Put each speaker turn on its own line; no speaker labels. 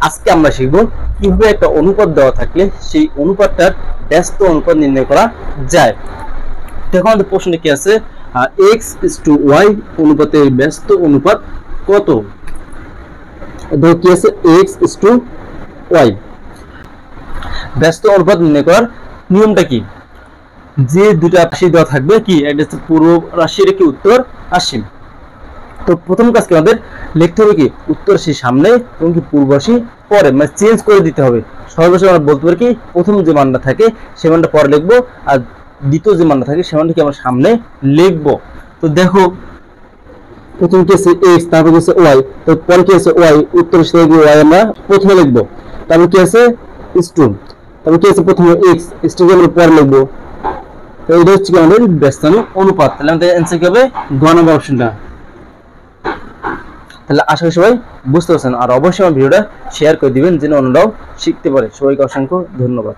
আজকে আমরা শিখব কিভাবে একটা অনুপাত দেওয়া থাকলে সেই অনুপাতটার ব্যস্ত অনুপাত নির্ণয় করা যায়। দেখো আমাদের প্রশ্নে কি আছে, x:y অনুপাতের ব্যস্ত অনুপাত কত। দেখো কি আছে, x:y ব্যস্ত অনুপাত নির্ণয় করার নিয়মটা কি। যে দুটো রাশি দেওয়া থাকবে কি, এটা হচ্ছে পূর্ব রাশির কি উত্তর রাশি। তো প্রথম কাজ কি আমাদের লিখতে হবে কি, উত্তর রাশি সামনে এবং কি পূর্ব রাশি পরে, মানে চেঞ্জ করে দিতে হবে। সর্বশেষে আমরা বলতে পারি কি, প্রথম যে মানটা থাকে সে মানটা পরে লিখবো, আর দ্বিতীয় যে মানটা থাকে সে মানটা কি আমরা সামনে লিখবো। তো দেখো প্রথম কি আছে x, তারপর কি আছে y, তো পরে কি আছে y, উত্তর রাশি থেকে y আমরা প্রথমে লিখবো। তারপর কি আছে x2, তারপর কি আছে প্রথমে x, x2 কে আমরা পরে লিখবো। তো এটা হচ্ছে আমাদের ব্যস্ত অনুপাত। তাহলে আমাদের অ্যান্সার কি হবে, গ নম্বর অপশনটা। তাহলে আশা করি সবাই বুঝতে পারছেন, আর অবশ্যই আমার ভিডিওটা শেয়ার করে দিবেন যেন অন্যরাও শিখতে পারে। সবাইকে অসংখ্য ধন্যবাদ।